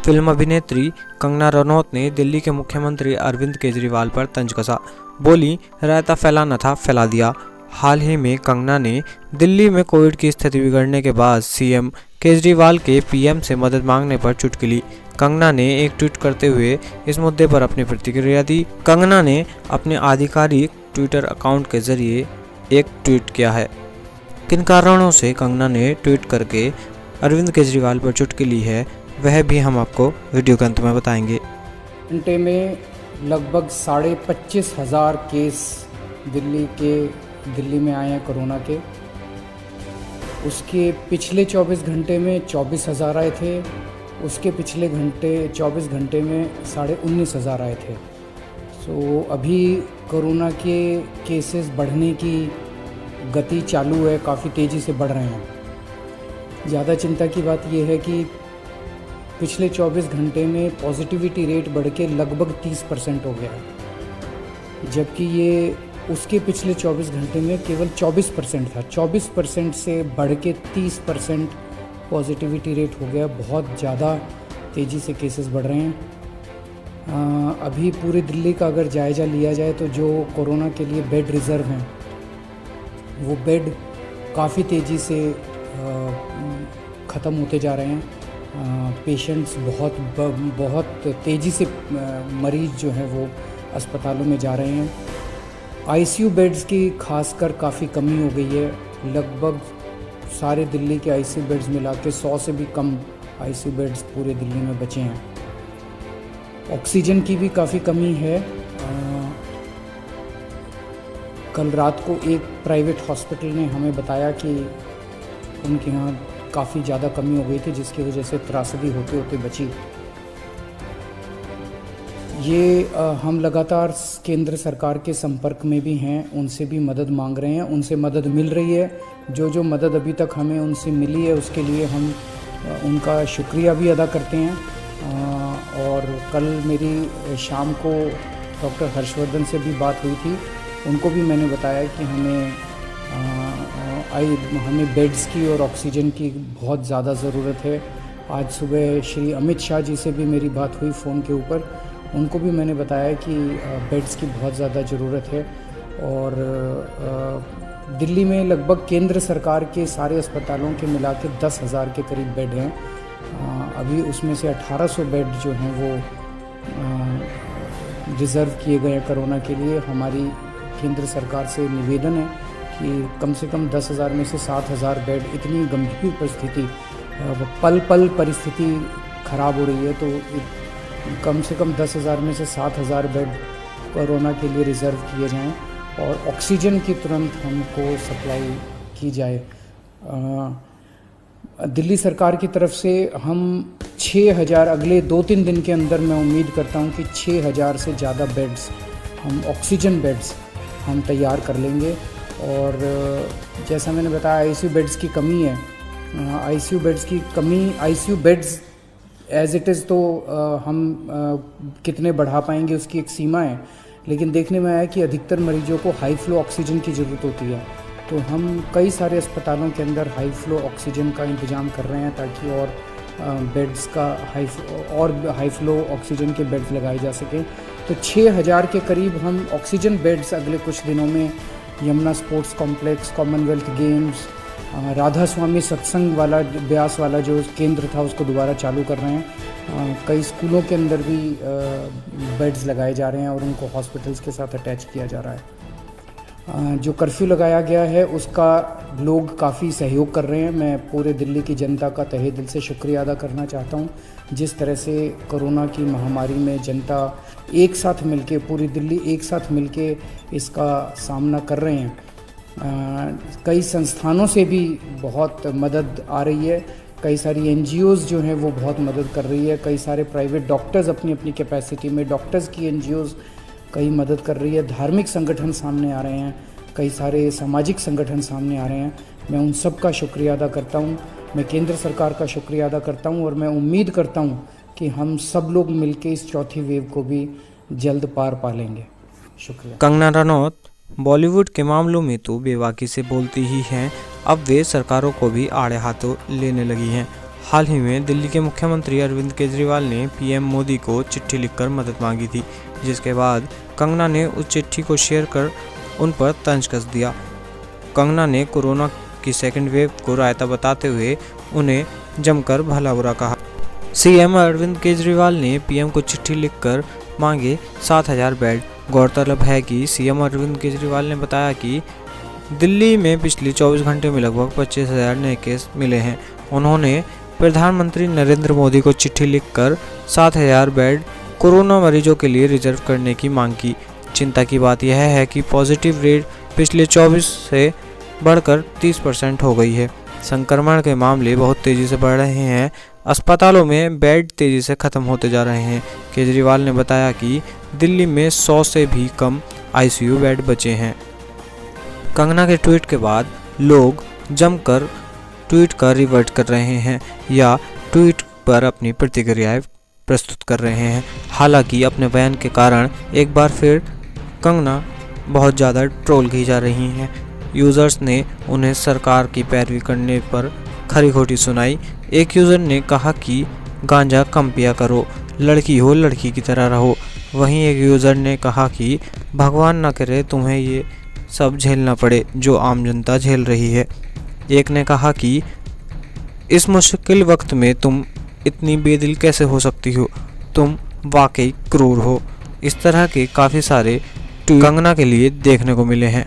Film अभिनेत्री कंगना रनौत ने दिल्ली के मुख्यमंत्री अरविंद केजरीवाल पर तंज कसा। बोली, रायता फैलाना था, फैला दिया। हाल ही में कंगना ने दिल्ली में कोविड की स्थिति बिगड़ने के बाद सीएम केजरीवाल के पीएम से मदद मांगने पर चुटकी ली। कंगना ने एक ट्वीट करते हुए इस मुद्दे पर अपनी प्रतिक्रिया दी। कंगना ने अपने आधिकारिक ट्विटर अकाउंट के जरिए एक ट्वीट किया है। किन कारणों से कंगना ने ट्वीट करके अरविंद केजरीवाल पर चुटकी ली है, वह भी हम आपको वीडियो के अंत में बताएंगे। घंटे में लगभग 25,500 केस दिल्ली में आए हैं कोरोना के। उसके पिछले 24 घंटे में 24,000 आए थे। उसके पिछले 24 घंटे में 19,500 आए थे। सो अभी कोरोना के केसेस बढ़ने की गति चालू है, काफ़ी तेज़ी से बढ़ रहे हैं। ज़्यादा चिंता की बात यह है कि पिछले 24 घंटे में पॉजिटिविटी रेट बढ़ के लगभग 30% हो गया है, जबकि ये उसके पिछले 24 घंटे में केवल 24% था। 24% से बढ़ के 30% पॉजिटिविटी रेट हो गया। बहुत ज़्यादा तेज़ी से केसेस बढ़ रहे हैं। अभी पूरी दिल्ली का अगर जायज़ा लिया जाए तो जो कोरोना के लिए बेड रिज़र्व हैं, वो बेड काफ़ी तेज़ी से ख़त्म होते जा रहे हैं। पेशेंट्स बहुत तेज़ी से मरीज़ जो हैं वो अस्पतालों में जा रहे हैं। आईसीयू बेड्स की खासकर काफ़ी कमी हो गई है। लगभग सारे दिल्ली के आईसीयू बेड्स मिला के 100 से भी कम आईसीयू बेड्स पूरे दिल्ली में बचे हैं। ऑक्सीजन की भी काफ़ी कमी है। कल रात को एक प्राइवेट हॉस्पिटल ने हमें बताया कि उनके यहाँ काफ़ी ज़्यादा कमी हो गई थी, जिसकी वजह से त्रासदी होते होते बची। ये हम लगातार केंद्र सरकार के संपर्क में भी हैं, उनसे भी मदद मांग रहे हैं, उनसे मदद मिल रही है। जो मदद अभी तक हमें उनसे मिली है उसके लिए हम उनका शुक्रिया भी अदा करते हैं। और कल मेरी शाम को डॉक्टर हर्षवर्धन से भी बात हुई थी। उनको भी मैंने बताया कि हमें बेड्स की और ऑक्सीजन की बहुत ज़्यादा ज़रूरत है। आज सुबह श्री अमित शाह जी से भी मेरी बात हुई फ़ोन के ऊपर। उनको भी मैंने बताया कि बेड्स की बहुत ज़्यादा ज़रूरत है। और दिल्ली में लगभग केंद्र सरकार के सारे अस्पतालों के मिला के 10,000 के करीब बेड हैं। अभी उसमें से 1,800 बेड जो हैं वो रिज़र्व किए गए हैं कोरोना के लिए। हमारी केंद्र सरकार से निवेदन है कि कम से कम 10,000 में से 7,000 बेड, इतनी गंभीर परिस्थिति, पल परिस्थिति ख़राब हो रही है, तो कम से कम 10,000 में से 7,000 बेड कोरोना के लिए रिज़र्व किए जाएं और ऑक्सीजन की तुरंत हमको सप्लाई की जाए। दिल्ली सरकार की तरफ से हम 6,000 अगले 2-3 दिन के अंदर, मैं उम्मीद करता हूं कि 6,000 से ज़्यादा बेड्स, हम ऑक्सीजन बेड्स हम तैयार कर लेंगे। और जैसा मैंने बताया, आईसीयू बेड्स की कमी है। आईसीयू बेड्स की कमी, ICU beds as it is तो हम कितने बढ़ा पाएंगे उसकी एक सीमा है, लेकिन देखने में आया कि अधिकतर मरीजों को हाई फ्लो ऑक्सीजन की ज़रूरत होती है। तो हम कई सारे अस्पतालों के अंदर हाई फ्लो ऑक्सीजन का इंतज़ाम कर रहे हैं ताकि और बेड्स का हाई फ्लो ऑक्सीजन के बेड्स लगाए जा सकें। तो 6,000 के करीब हम ऑक्सीजन बेड्स अगले कुछ दिनों में Yamuna sports complex, Commonwealth Games, Radha Soami Satsang वाला, ब्यास वाला जो केंद्र था, उसको दोबारा चालू कर रहे हैं। कई स्कूलों के अंदर भी बेड्स लगाए जा रहे हैं और उनको हॉस्पिटल्स के साथ अटैच किया जा रहा है। जो कर्फ्यू लगाया गया है उसका लोग काफ़ी सहयोग कर रहे हैं। मैं पूरे दिल्ली की जनता का तहे दिल से शुक्रिया अदा करना चाहता हूं। जिस तरह से कोरोना की महामारी में जनता एक साथ मिलके, पूरी दिल्ली एक साथ मिलके इसका सामना कर रहे हैं। कई संस्थानों से भी बहुत मदद आ रही है। कई सारी एनजीओज़ जो हैं वो बहुत मदद कर रही है। कई सारे प्राइवेट डॉक्टर्स अपनी अपनी कैपेसिटी में, डॉक्टर्स की एनजीओज़ कई मदद कर रही है। धार्मिक संगठन सामने आ रहे हैं, कई सारे सामाजिक संगठन सामने आ रहे हैं। मैं उन सब का शुक्रिया अदा करता हूं। मैं केंद्र सरकार का शुक्रिया अदा करता हूं और मैं उम्मीद करता हूं कि हम सब लोग मिलकर इस चौथी वेव को भी जल्द पार पा लेंगे। शुक्रिया। कंगना रनौत बॉलीवुड के मामलों में तो बेबाकी से बोलती ही हैं, अब वे सरकारों को भी आड़े हाथों लेने लगी हैं। हाल ही में दिल्ली के मुख्यमंत्री अरविंद केजरीवाल ने पीएम मोदी को चिट्ठी लिखकर मदद मांगी थी, जिसके बाद कंगना ने उस चिट्ठी को शेयर कर उन पर तंज कस दिया। कंगना ने कोरोना की सेकेंड वेव को रायता बताते हुए उन्हें जमकर भला बुरा कहा। सीएम अरविंद केजरीवाल ने पीएम को चिट्ठी लिखकर मांगे 7,000 बेड। गौरतलब है कि सीएम अरविंद केजरीवाल ने बताया कि दिल्ली में पिछले 24 घंटे में लगभग 25,000 नए केस मिले हैं। उन्होंने प्रधानमंत्री नरेंद्र मोदी को चिट्ठी लिखकर 7,000 बेड कोरोना मरीजों के लिए रिजर्व करने की मांग की। चिंता की बात यह है कि पॉजिटिव रेट पिछले 24 से बढ़कर 30% हो गई है। संक्रमण के मामले बहुत तेज़ी से बढ़ रहे हैं। अस्पतालों में बेड तेज़ी से ख़त्म होते जा रहे हैं। केजरीवाल ने बताया कि दिल्ली में 100 से भी कम आईसीयू बेड बचे हैं। कंगना के ट्वीट के बाद लोग जमकर ट्वीट का रिवर्ट कर रहे हैं या ट्वीट पर अपनी प्रतिक्रियाएं प्रस्तुत कर रहे हैं। हालांकि अपने बयान के कारण एक बार फिर कंगना बहुत ज़्यादा ट्रोल की जा रही हैं। यूज़र्स ने उन्हें सरकार की पैरवी करने पर खरी खोटी सुनाई। एक यूज़र ने कहा कि गांजा कम पिया करो, लड़की हो लड़की की तरह रहो। वहीं एक यूज़र ने कहा कि भगवान न करे तुम्हें ये सब झेलना पड़े जो आम जनता झेल रही है। एक ने कहा कि इस मुश्किल वक्त में तुम इतनी बेदिल कैसे हो सकती हो, तुम वाकई क्रूर हो। इस तरह के काफ़ी सारे ट्वीट कंगना के लिए देखने को मिले हैं।